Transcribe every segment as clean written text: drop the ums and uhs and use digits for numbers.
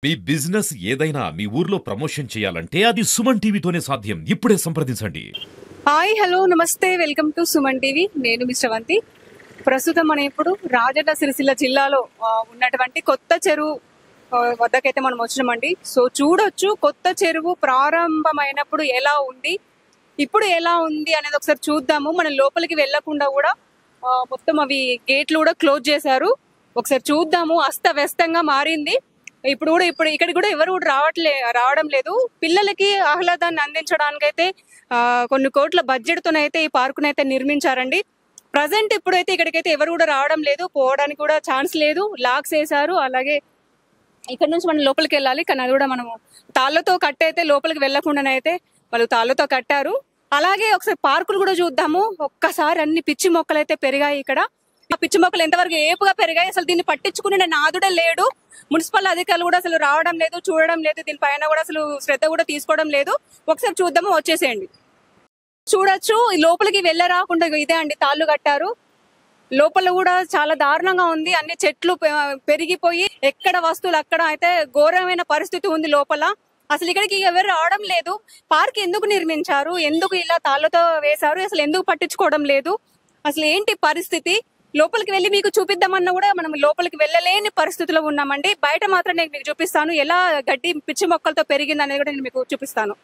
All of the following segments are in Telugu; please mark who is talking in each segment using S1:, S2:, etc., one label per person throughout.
S1: మీ బిజినెస్ ఏదైనా మీ ఊర్లో ప్రమోషన్ చేయాలంటే అది సుమన్ టీవీతోనే సాధ్యం. ఇప్పుడే సంప్రదించండి.
S2: హాయ్ హలో నమస్తే వెల్కమ్ టు సుమన్ టీవీ. నేను మీ శ్రవంతి. ప్రస్తుతం మనం ఇప్పుడు రాజన్న సిరిసిల్ల జిల్లాలో ఉన్నటువంటి కొత్త చెరువు వద్దకైతే మనం వచ్చినామండి. సో చూడొచ్చు కొత్త చెరువు ప్రారంభమైనప్పుడు ఎలా ఉంది, ఇప్పుడు ఎలా ఉంది అనేది ఒకసారి చూద్దాము. మనం లోపలికి వెళ్లకుండా కూడా మొత్తం అవి గేట్లు కూడా క్లోజ్ చేశారు. ఒకసారి చూద్దాము. అస్తవ్యస్తంగా మారింది. ఇప్పుడు ఇక్కడికి కూడా ఎవరు కూడా రావడం లేదు. పిల్లలకి ఆహ్లాదాన్ని అందించడానికైతే కొన్ని కోట్ల బడ్జెట్ తోనైతే ఈ పార్కునైతే నిర్మించారండి. ప్రజెంట్ ఇప్పుడైతే ఇక్కడికైతే ఎవరు కూడా రావడం లేదు, పోవడానికి కూడా ఛాన్స్ లేదు. లాక్స్ వేశారు. అలాగే ఇక్కడ నుంచి మనం లోపలికి వెళ్ళాలి, కానీ అది కూడా మనము తాళ్లతో కట్టయితే లోపలికి వెళ్లకుండానైతే వాళ్ళు తాళ్లతో కట్టారు. అలాగే ఒకసారి పార్కులు కూడా చూద్దాము. ఒక్కసారి అన్ని పిచ్చి మొక్కలు అయితే పెరిగాయి ఇక్కడ. ఆ పిచ్చి మొక్కలు ఎంతవరకు ఏపుగా పెరిగాయి, అసలు దీన్ని పట్టించుకునే నాదుడే లేడు. మున్సిపల్ అధికారులు కూడా అసలు రావడం లేదు, చూడడం లేదు, దీనిపైన కూడా అసలు శ్రద్ధ కూడా తీసుకోవడం లేదు. ఒకసారి చూద్దాము, వచ్చేసేయండి. చూడొచ్చు లోపలికి వెళ్ళరాకుండా ఇదే అండి తాళ్ళు కట్టారు. లోపల కూడా చాలా దారుణంగా ఉంది. అన్ని చెట్లు పెరిగిపోయి ఎక్కడ వస్తువులు అక్కడ అయితే ఘోరమైన పరిస్థితి ఉంది లోపల. అసలు ఇక్కడికి ఎవరు రావడం లేదు. పార్క్ ఎందుకు నిర్మించారు, ఎందుకు ఇలా తాళ్ళతో వేశారు, అసలు ఎందుకు పట్టించుకోవడం లేదు, అసలు ఏంటి పరిస్థితి? లోపలికి వెళ్ళి మీకు చూపిద్దామన్నా కూడా మనం లోపలికి వెళ్ళలేని పరిస్థితిలో ఉన్నామండి. బయట మాత్రం నేను మీకు చూపిస్తాను ఎలా గడ్డి పిచ్చి మొక్కలతో పెరిగింది అనేది కూడా నేను మీకు చూపిస్తాను.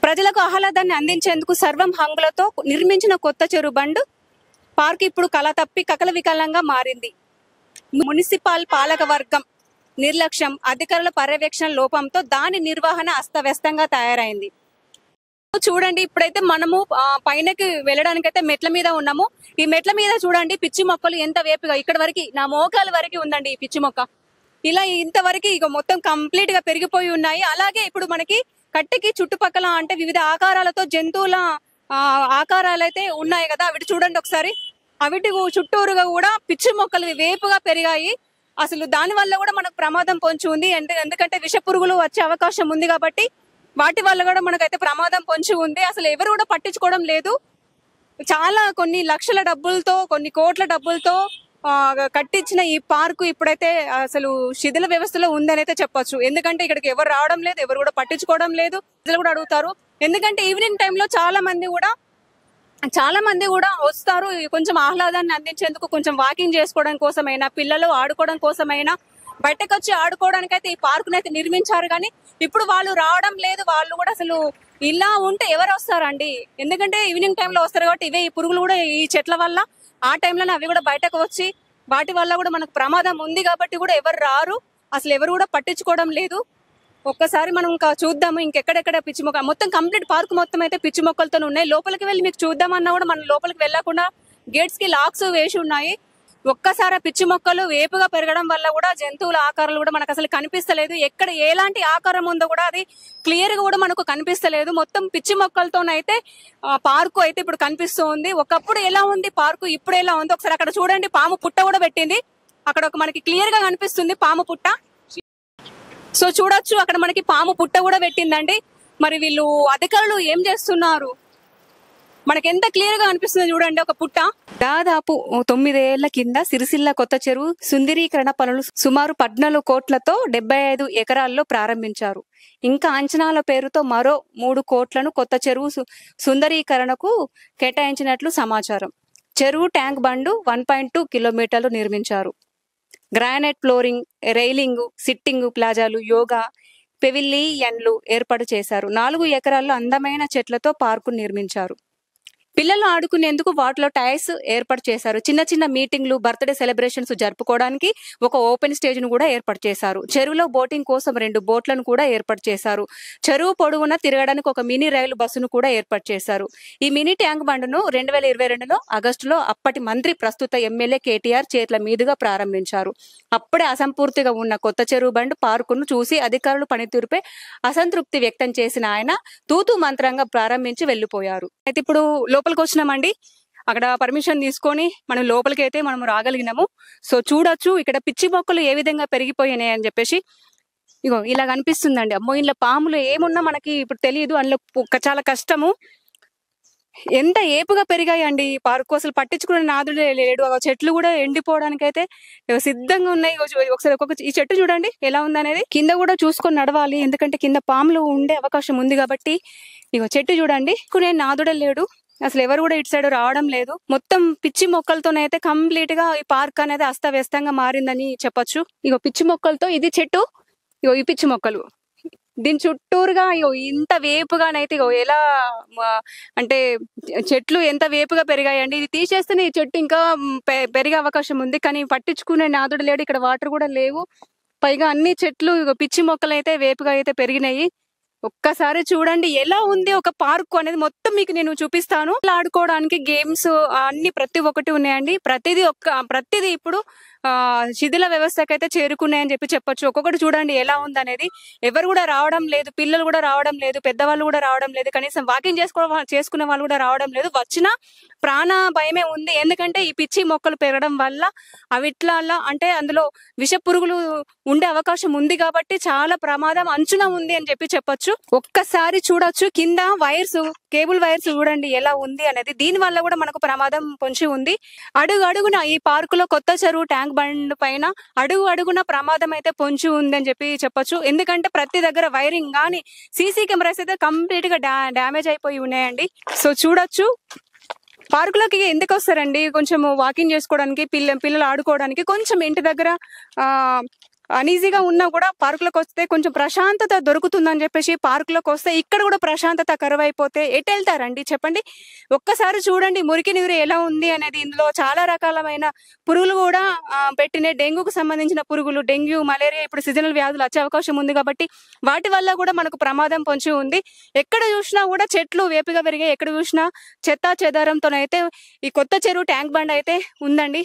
S2: ప్రజలకు ఆహ్లాదాన్ని అందించేందుకు సర్వం హంగులతో నిర్మించిన కొత్త చెరువు బండ్ పార్క్ ఇప్పుడు కళ తప్పి కకల వికలంగా మారింది. మున్సిపల్ పాలక వర్గం నిర్లక్ష్యం, అధికారుల పర్యవేక్షణ లోపంతో దాని నిర్వహణ అస్తవ్యస్తంగా తయారైంది. చూడండి ఇప్పుడైతే మనము పైనకి వెళ్ళడానికైతే మెట్ల మీద ఉన్నాము. ఈ మెట్ల మీద చూడండి పిచ్చి మొక్కలు ఎంత వేపుగా, ఇక్కడ వరకు నా మోకాల వరకు ఉందండి ఈ పిచ్చి మొక్క. ఇలా ఇంతవరకు ఇక మొత్తం కంప్లీట్ గా పెరిగిపోయి ఉన్నాయి. అలాగే ఇప్పుడు మనకి కట్టెకి చుట్టుపక్కల అంటే వివిధ ఆకారాలతో జంతువుల ఆకారాలు అయితే ఉన్నాయి కదా, అవిటి చూడండి ఒకసారి. అవిటి చుట్టూరుగా కూడా పిచ్చి మొక్కలు వేపుగా పెరిగాయి. అసలు దాని వల్ల కూడా మనకు ప్రమాదం పొంచి ఉంది. ఎందుకంటే విష పురుగులు వచ్చే అవకాశం ఉంది కాబట్టి వాటి వల్ల కూడా మనకైతే ప్రమాదం పొంచి ఉంది. అసలు ఎవరు కూడా పట్టించుకోవడం లేదు. చాలా కొన్ని లక్షల డబ్బులతో, కొన్ని కోట్ల డబ్బులతో కట్టించిన ఈ పార్కు ఇప్పుడైతే అసలు శిథిల వ్యవస్థలో ఉందని అయితే చెప్పొచ్చు. ఎందుకంటే ఇక్కడికి ఎవరు రావడం లేదు, ఎవరు కూడా పట్టించుకోవడం లేదు. ప్రజలు కూడా అడుగుతారు. ఎందుకంటే ఈవినింగ్ టైంలో చాలా మంది కూడా వస్తారు. కొంచెం ఆహ్లాదాన్ని అందించేందుకు, కొంచెం వాకింగ్ చేసుకోవడం కోసమైనా, పిల్లలు ఆడుకోవడం కోసమైనా బయటకు వచ్చి ఆడుకోవడానికి అయితే ఈ పార్కును అయితే నిర్మించారు. కానీ ఇప్పుడు వాళ్ళు రావడం లేదు. వాళ్ళు కూడా అసలు ఇలా ఉంటే ఎవరు వస్తారండి? ఎందుకంటే ఈవినింగ్ టైంలో వస్తారు కాబట్టి ఇవే ఈ పురుగులు కూడా ఈ చెట్ల వల్ల ఆ టైంలోనే అవి కూడా బయటకు వచ్చి వాటి వల్ల కూడా మనకు ప్రమాదం ఉంది కాబట్టి కూడా ఎవరు రారు. అసలు ఎవరు కూడా పట్టించుకోవడం లేదు. ఒక్కసారి మనం ఇంకా చూద్దాము ఇంకెక్కడెక్కడ పిచ్చి మొక్క, మొత్తం కంప్లీట్ పార్క్ మొత్తం అయితే పిచ్చి మొక్కలతో ఉన్నాయి. లోపలికి వెళ్ళి మీకు చూద్దామన్నా కూడా మనం లోపలికి వెళ్ళకుండా గేట్స్ కి లాక్స్ వేసి ఉన్నాయి. ఒక్కసారి పిచ్చి మొక్కలు వేపుగా పెరగడం వల్ల కూడా జంతువుల ఆకారాలు కూడా మనకు అసలు కనిపిస్తలేదు. ఎక్కడ ఎలాంటి ఆకారం ఉందో కూడా అది క్లియర్ గా కూడా మనకు కనిపిస్తలేదు. మొత్తం పిచ్చి మొక్కలతోనైతే పార్కు అయితే ఇప్పుడు కనిపిస్తూ ఉంది. ఒకప్పుడు ఎలా ఉంది పార్కు, ఇప్పుడు ఎలా ఉంది ఒకసారి అక్కడ చూడండి. పాము పుట్ట కూడా పెట్టింది అక్కడ, ఒక మనకి క్లియర్ గా కనిపిస్తుంది పాము పుట్ట. సో చూడొచ్చు అక్కడ మనకి పాము పుట్ట కూడా పెట్టిందండి. మరి వీళ్ళు అధికారులు ఏం చేస్తున్నారు మనకి ఎంత క్లియర్ గా అనిపిస్తుంది చూడండి. ఒక పుట్ట దాదాపు 9 ఏళ్ల కింద సిరిసిల్ల కొత్త చెరువు సుందరీకరణ పనులు సుమారు 14 కోట్లతో 75 ఎకరాల్లో ప్రారంభించారు. ఇంకా అంచనాల పేరుతో మరో 3 కోట్లను కొత్త చెరువు సుందరీకరణకు కేటాయించినట్లు సమాచారం. చెరువు ట్యాంక్ బండు 1.2 కిలోమీటర్లు నిర్మించారు. గ్రానైట్ ఫ్లోరింగ్, రైలింగ్, సిట్టింగ్ ప్లాజాలు, యోగా పెవిలియన్లు ఏర్పాటు చేశారు. 4 ఎకరాల్లో అందమైన చెట్లతో పార్కు నిర్మించారు. పిల్లలు ఆడుకునేందుకు వాటిలో టైర్స్ ఏర్పాటు చేశారు. చిన్న చిన్న మీటింగ్లు, బర్త్డే సెలబ్రేషన్స్ జరుపుకోవడానికి ఒక ఓపెన్ స్టేజ్ ను కూడా ఏర్పాటు చేశారు. చెరువులో బోటింగ్ కోసం 2 బోట్లను కూడా ఏర్పాటు చేశారు. చెరువు పొడవున తిరగడానికి ఒక మినీ రైలు బస్సును కూడా ఏర్పాటు చేశారు. ఈ మినీ ట్యాంక్ బండును 2022లో ఆగస్టులో అప్పటి మంత్రి, ప్రస్తుత ఎమ్మెల్యే కేటీఆర్ చేతుల మీదుగా ప్రారంభించారు. అప్పుడే అసంపూర్తిగా ఉన్న కొత్త చెరువు బండ్ పార్కును చూసి అధికారులు పనితీరుపై అసంతృప్తి వ్యక్తం చేసిన ఆయన తూతూ మంత్రంగా ప్రారంభించి వెళ్లిపోయారు. అయితే ఇప్పుడు లోపలికి వచ్చినామండి. అక్కడ పర్మిషన్ తీసుకొని మనం లోపలికి అయితే మనం రాగలిగినాము. సో చూడొచ్చు ఇక్కడ పిచ్చి మొక్కలు ఏ విధంగా పెరిగిపోయినాయి అని చెప్పేసి. ఇగో ఇలా కనిపిస్తుందండి. అమ్మో ఇంట్లో పాములు ఏమున్నా మనకి ఇప్పుడు తెలియదు, అందులో చాలా కష్టము. ఎంత ఏపుగా పెరిగాయండి ఈ పార్కు. అసలు పట్టించుకునే నాదుడే లేడు. ఆ చెట్లు కూడా ఎండిపోవడానికి అయితే సిద్ధంగా ఉన్నాయి. ఒకసారి ఈ చెట్టు చూడండి ఎలా ఉందనేది. కింద కూడా చూసుకొని నడవాలి, ఎందుకంటే కింద పాములు ఉండే అవకాశం ఉంది కాబట్టి. ఇగో చెట్టు చూడండి, కొనే నాదుడే లేడు. అసలు ఎవరు కూడా ఇటు సైడ్ రావడం లేదు. మొత్తం పిచ్చి మొక్కలతోనైతే కంప్లీట్ గా ఈ పార్క్ అనేది అస్తవ్యస్తంగా మారిందని చెప్పొచ్చు. ఇగో పిచ్చి మొక్కలతో ఇది చెట్టు, ఇగో ఈ పిచ్చి మొక్కలు దీని చుట్టూరుగా ఇగో ఇంత వేపుగానైతే ఇగో ఎలా అంటే చెట్లు ఎంత వేపుగా పెరిగాయండి. ఇది తీసేస్తేనే ఈ చెట్టు ఇంకా పెరిగే అవకాశం ఉంది, కానీ పట్టించుకునే నాదుడు లేడు. ఇక్కడ వాటర్ కూడా లేవు. పైగా అన్ని చెట్లు ఇగో పిచ్చి మొక్కలు అయితే వేపుగా అయితే పెరిగినాయి. ఒక్కసారి చూడండి ఎలా ఉంది ఒక పార్క్ అనేది. మొత్తం మీకు నేను చూపిస్తాను. ఆడుకోవడానికి గేమ్స్ అన్ని ప్రతి ఒక్కటి ఉన్నాయండి. ప్రతిదీ ఇప్పుడు శిథిల వ్యవస్థకైతే చేరుకున్నాయని చెప్పొచ్చు. ఒక్కొక్కటి చూడండి ఎలా ఉందనేది. ఎవరు కూడా రావడం లేదు, పిల్లలు కూడా రావడం లేదు, పెద్దవాళ్ళు కూడా రావడం లేదు, కనీసం వాకింగ్ చేసుకునే వాళ్ళు కూడా రావడం లేదు. వచ్చినా ప్రాణ భయమే ఉంది, ఎందుకంటే ఈ పిచ్చి మొక్కలు పెరగడం వల్ల అవిట్లా అంటే అందులో విష పురుగులు ఉండే అవకాశం ఉంది కాబట్టి చాలా ప్రమాదం అంచున ఉంది అని చెప్పొచ్చు. ఒక్కసారి చూడొచ్చు కింద కేబుల్ వైర్స్ చూడండి ఎలా ఉంది అనేది. దీని వల్ల కూడా మనకు ప్రమాదం పొంచి ఉంది. అడుగున ఈ పార్కులో కొత్త చెరువు ట్యాంక్ బండ్ పైన అడుగున ప్రమాదం అయితే పొంచి ఉంది అని చెప్పొచ్చు. ఎందుకంటే ప్రతి దగ్గర వైరింగ్ గానీ సీసీ కెమెరాస్ అయితే కంప్లీట్ గా డ్యామేజ్ అయిపోయి ఉన్నాయండి. సో చూడొచ్చు. పార్కులోకి ఎందుకు వస్తారండి? కొంచెం వాకింగ్ చేసుకోవడానికి, పిల్లలు ఆడుకోవడానికి. కొంచెం ఇంటి దగ్గర అనీజీగా ఉన్నా కూడా పార్కులోకి వస్తే కొంచెం ప్రశాంతత దొరుకుతుందని చెప్పేసి పార్కులోకి వస్తే ఇక్కడ కూడా ప్రశాంతత కరువైపోతే ఎటు వెళ్తారండి చెప్పండి? ఒక్కసారి చూడండి మురికి నీరు ఎలా ఉంది అనేది. ఇందులో చాలా రకాలమైన పురుగులు కూడా పెట్టిన డెంగ్యూకు సంబంధించిన పురుగులు, డెంగ్యూ, మలేరియా ఇప్పుడు సీజనల్ వ్యాధులు వచ్చే అవకాశం ఉంది కాబట్టి వాటి వల్ల కూడా మనకు ప్రమాదం పొంచి ఉంది. ఎక్కడ చూసినా కూడా చెట్లు వేపిగా పెరిగాయి. ఎక్కడ చూసినా చెత్తా చెదారంతోనైతే ఈ కొత్త చెరువు ట్యాంక్ బండ్ అయితే ఉందండి.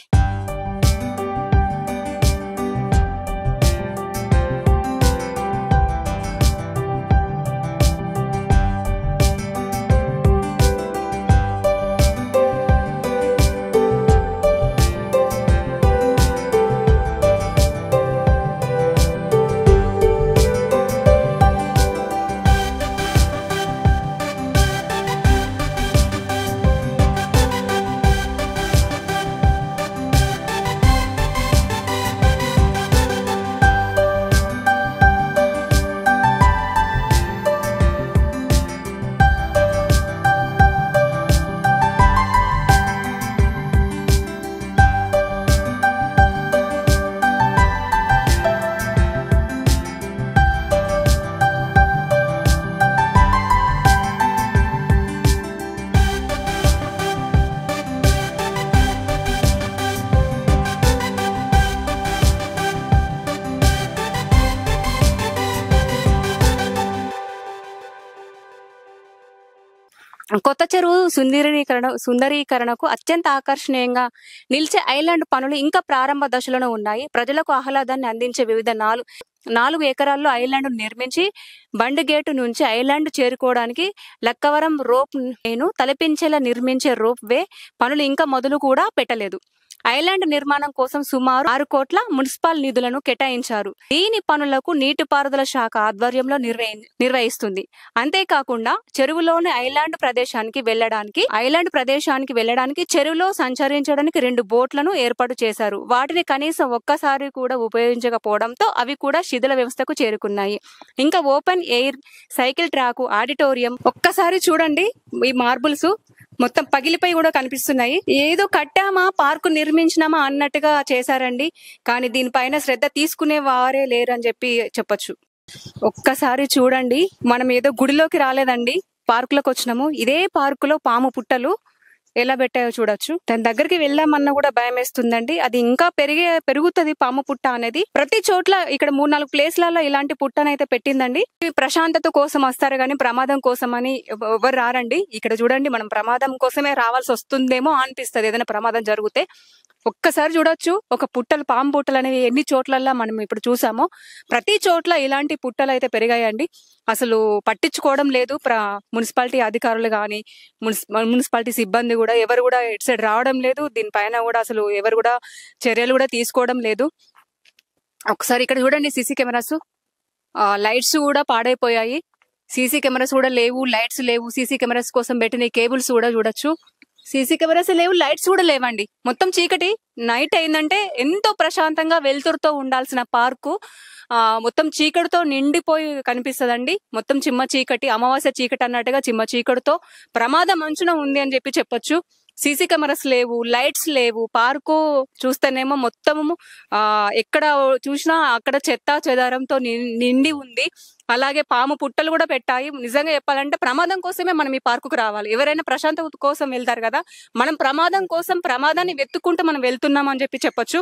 S2: కొత్త చెరువు సుందరీకరణకు అత్యంత ఆకర్షణీయంగా నిలిచే ఐలాండ్ పనులు ఇంకా ప్రారంభ దశలోనే ఉన్నాయి. ప్రజలకు ఆహ్లాదాన్ని అందించే వివిధ 4 ఎకరాల్లో ఐలాండ్ నిర్మించి బండ్ గేటు నుంచి ఐలాండ్ చేరుకోవడానికి లక్కవరం రోప్ తలపించేలా నిర్మించే రోప్ వే పనులు ఇంకా మొదలు కూడా పెట్టలేదు. ఐలాండ్ నిర్మాణం కోసం సుమారు 6 కోట్ల మున్సిపల్ నిధులను కేటాయించారు. దీని పనులకు నీటిపారుదల శాఖ ఆధ్వర్యంలో నిర్వహిస్తుంది. అంతేకాకుండా చెరువులోని ఐలాండ్ ప్రదేశానికి వెళ్ళడానికి చెరువులో సంచరించడానికి 2 బోట్లను ఏర్పాటు చేశారు. వాటిని కనీసం ఒక్కసారి కూడా ఉపయోగించకపోవడంతో అవి కూడా శిథిల వ్యవస్థకు చేరుకున్నాయి. ఇంకా open air cycle track, auditorium ఒక్కసారి చూడండి. ఈ మార్బుల్స్ మొత్తం పగిలిపోయి కూడా కనిపిస్తున్నాయి. ఏదో కట్టామా, పార్కు నిర్మించినామా అన్నట్టుగా చేశారండి. కానీ దీనిపైన శ్రద్ధ తీసుకునే వారే లేరని చెప్పొచ్చు. ఒక్కసారి చూడండి, మనం ఏదో గుడిలోకి రాలేదండి, పార్కులోకి వచ్చినాము. ఇదే పార్కులో పాము పుట్టలు ఎలా పెట్టాయో చూడొచ్చు. దాని దగ్గరికి వెళ్ళామన్నా కూడా భయం వేస్తుందండి. అది ఇంకా పెరుగుతుంది పాము పుట్ట అనేది. ప్రతి చోట్ల ఇక్కడ 3-4 ప్లేస్లలో ఇలాంటి పుట్టనైతే పెట్టిందండి. ప్రశాంతత కోసం వస్తారు కానీ ప్రమాదం కోసం అని ఎవరు రారండి. ఇక్కడ చూడండి, మనం ప్రమాదం కోసమే రావాల్సి వస్తుందేమో అనిపిస్తుంది ఏదైనా ప్రమాదం జరిగితే. ఒక్కసారి చూడొచ్చు, పాము పుట్టలు అనేవి ఎన్ని చోట్లల్లో మనం ఇప్పుడు చూసామో ప్రతి చోట్ల ఇలాంటి పుట్టలు అయితే పెరిగాయండి. అసలు పట్టించుకోవడం లేదు మున్సిపాలిటీ అధికారులు కానీ మున్సిపాలిటీ సిబ్బంది కూడా ఎవరు కూడా ఇటు సైడ్ రావడం లేదు. దీనిపైన కూడా అసలు ఎవరు కూడా చర్యలు కూడా తీసుకోవడం లేదు. ఒకసారి ఇక్కడ చూడండి, సీసీ కెమెరాస్, లైట్స్ కూడా పాడైపోయాయి. సీసీ కెమెరాస్ కూడా లేవు, లైట్స్ లేవు. సీసీ కెమెరాస్ కోసం పెట్టిన కేబుల్స్ కూడా చూడొచ్చు. సీసీ కెమెరాస్ లేవు, లైట్స్ కూడా లేవండి. మొత్తం చీకటి. నైట్ అయిందంటే ఎంతో ప్రశాంతంగా వెలుతురుతో ఉండాల్సిన పార్కు మొత్తం చీకటితో నిండిపోయి కనిపిస్తదండి. మొత్తం చిమ్మ చీకటి, అమావాస్య చీకటి అన్నట్టుగా చిమ్మ చీకటితో ప్రమాదం అంచున ఉంది అని చెప్పొచ్చు. సీసీ కెమెరాస్ లేవు, లైట్స్ లేవు. పార్కు చూస్తేనేమో మొత్తము ఎక్కడ చూసినా అక్కడ చెత్త చెదారంతో నిండి ఉంది. అలాగే పాము పుట్టలు కూడా పెట్టాయి. నిజంగా చెప్పాలంటే ప్రమాదం కోసమే మనం ఈ పార్కుకు రావాలి. ఎవరైనా ప్రశాంతత కోసం వెళ్తారు కదా, మనం ప్రమాదం కోసం ప్రమాదాన్ని వెతుక్కుంటూ మనం వెళ్తున్నాం అని చెప్పొచ్చు.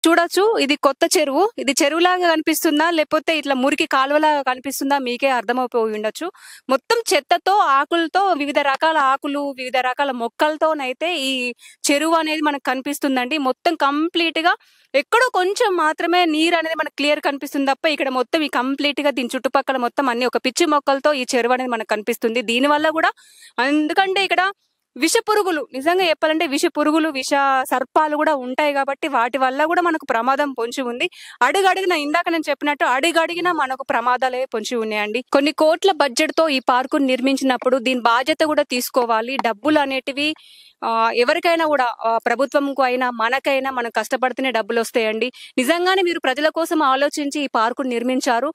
S2: చూడొచ్చు, ఇది కొత్త చెరువు. ఇది చెరువులాగా కనిపిస్తుందా లేకపోతే ఇట్లా మురికి కాలువలాగా కనిపిస్తుందా మీకే అర్థమైపోయి ఉండొచ్చు. మొత్తం చెత్తతో, ఆకులతో, వివిధ రకాల ఆకులు, వివిధ రకాల మొక్కలతోనైతే ఈ చెరువు అనేది మనకు కనిపిస్తుందండి. మొత్తం కంప్లీట్ గా ఎక్కడో కొంచెం మాత్రమే నీరు అనేది మనకు క్లియర్ కనిపిస్తుంది తప్ప ఇక్కడ మొత్తం ఈ కంప్లీట్ గా దీని చుట్టుపక్కల మొత్తం అన్ని ఒక పిచ్చి మొక్కలతో ఈ చెరువు అనేది మనకు కనిపిస్తుంది. దీని వల్ల కూడా ఎందుకంటే ఇక్కడ విష పురుగులు, నిజంగా చెప్పాలంటే విష పురుగులు, విష సర్పాలు కూడా ఉంటాయి కాబట్టి వాటి వల్ల కూడా మనకు ప్రమాదం పొంచి ఉంది. అడుగడిగిన, ఇందాక నేను చెప్పినట్టు అడుగడిగిన మనకు ప్రమాదాలే పొంచి ఉన్నాయండి. కొన్ని కోట్ల బడ్జెట్ తో ఈ పార్కు నిర్మించినప్పుడు దీని బాధ్యత కూడా తీసుకోవాలి. డబ్బులు అనేటివి ఎవరికైనా కూడా, ప్రభుత్వంకు అయినా మనకైనా, మనం కష్టపడితేనే డబ్బులు వస్తాయండి. నిజంగానే మీరు ప్రజల కోసం ఆలోచించి ఈ పార్కు నిర్మించారు.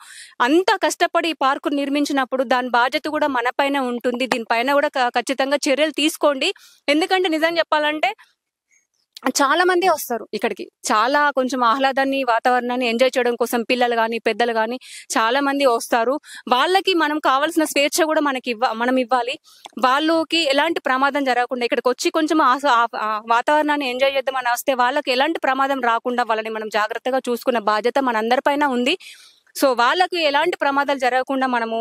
S2: అంత కష్టపడి ఈ పార్కు నిర్మించినప్పుడు దాని బాధ్యత కూడా మన పైన ఉంటుంది. దీనిపైన కూడా ఖచ్చితంగా చర్యలు తీసుకోండి. ఎందుకంటే నిజం చెప్పాలంటే చాలా మంది వస్తారు ఇక్కడికి. చాలా కొంచెం ఆహ్లాదాన్ని, వాతావరణాన్ని ఎంజాయ్ చేయడం కోసం పిల్లలు గాని, పెద్దలు గాని చాలా మంది వస్తారు. వాళ్ళకి మనం కావాల్సిన స్వేచ్ఛ కూడా మనం ఇవ్వాలి. వాళ్ళకి ఎలాంటి ప్రమాదం జరగకుండా ఇక్కడికి వచ్చి కొంచెం వాతావరణాన్ని ఎంజాయ్ చేద్దామని వస్తే వాళ్ళకి ఎలాంటి ప్రమాదం రాకుండా వాళ్ళని మనం జాగ్రత్తగా చూసుకున్న బాధ్యత మనందరిపైన ఉంది. సో వాళ్ళకు ఎలాంటి ప్రమాదాలు జరగకుండా మనము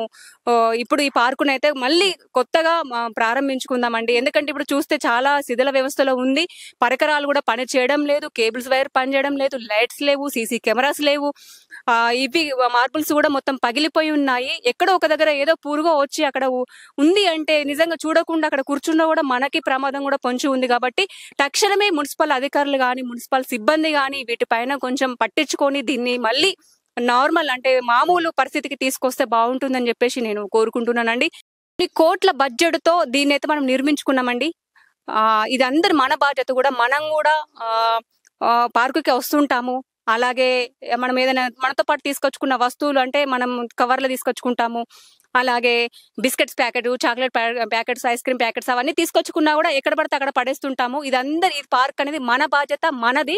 S2: ఇప్పుడు ఈ పార్కునైతే మళ్ళీ కొత్తగా ప్రారంభించుకుందామండి. ఎందుకంటే ఇప్పుడు చూస్తే చాలా శిథిల వ్యవస్థలో ఉంది. పరికరాలు కూడా పని చేయడం లేదు, కేబుల్స్ వైర్ పని చేయడం లేదు, లైట్స్ లేవు, సీసీ కెమెరాస్ లేవు. ఇవి మార్బుల్స్ కూడా మొత్తం పగిలిపోయి ఉన్నాయి. ఎక్కడో ఒక దగ్గర ఏదో పురుగు వచ్చి అక్కడ ఉంది అంటే నిజంగా చూడకుండా అక్కడ కూర్చున్నా కూడా మనకి ప్రమాదం కూడా పొంచి ఉంది. కాబట్టి తక్షణమే మున్సిపల్ అధికారులు కానీ, మున్సిపల్ సిబ్బంది కానీ వీటిపైన కొంచెం పట్టించుకొని దీన్ని మళ్ళీ నార్మల్ అంటే మామూలు పరిస్థితికి తీసుకొస్తే బాగుంటుందని చెప్పేసి నేను కోరుకుంటున్నానండి. ఈ కోట్ల బడ్జెట్ తో దీన్ని అయితే మనం నిర్మించుకున్నామండి. ఇది అందరు మన బాధ్యత కూడా. మనం కూడా పార్కుకి వస్తుంటాము. అలాగే మనం ఏదైనా మనతో పాటు తీసుకొచ్చుకున్న వస్తువులు అంటే మనం కవర్లు తీసుకొచ్చుకుంటాము. అలాగే biscuits packet, chocolate packets, ice cream packets అవన్నీ తీసుకొచ్చుకున్నా కూడా ఎక్కడ పడితే అక్కడ పడేస్తుంటాము. ఈ పార్క్ అనేది మన బాధ్యత, మనది.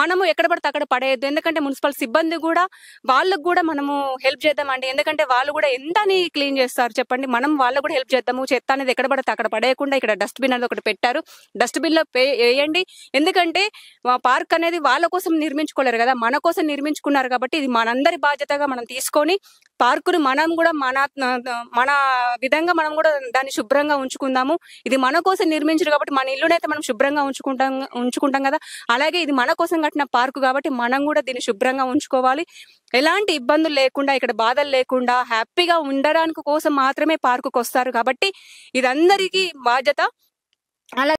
S2: మనము ఎక్కడ పడితే అక్కడ పడేయద్దు. ఎందుకంటే మున్సిపల్ సిబ్బంది కూడా, వాళ్ళకు కూడా మనము హెల్ప్ చేద్దామండి. ఎందుకంటే వాళ్ళు కూడా ఎంతని క్లీన్ చేస్తారు చెప్పండి. మనం వాళ్ళకు కూడా హెల్ప్ చేద్దాము. చెత్త అనేది ఎక్కడ పడితే అక్కడ పడేయకుండా ఇక్కడ డస్ట్బిన్ అనేది ఒకటి పెట్టారు. డస్ట్బిన్ లో వేయండి. ఎందుకంటే పార్క్ అనేది వాళ్ళ కోసం నిర్మించుకోలేరు కదా, మన కోసం నిర్మించుకున్నారు. కాబట్టి ఇది మనందరి బాధ్యతగా మనం తీసుకొని పార్కును మనం కూడా మన విధంగా మనం కూడా దాన్ని శుభ్రంగా ఉంచుకుందాము. ఇది మన కోసం నిర్మించారు కాబట్టి మన ఇల్లునైతే మనం శుభ్రంగా ఉంచుకుంటాం కదా. అలాగే ఇది మన కోసం కట్టిన పార్కు కాబట్టి మనం కూడా దీన్ని శుభ్రంగా ఉంచుకోవాలి. ఎలాంటి ఇబ్బందులు లేకుండా, ఇక్కడ బాధలు లేకుండా హ్యాపీగా ఉండడానికి కోసం మాత్రమే పార్కుకు వస్తారు. కాబట్టి ఇది అందరికీ బాధ్యత. అలా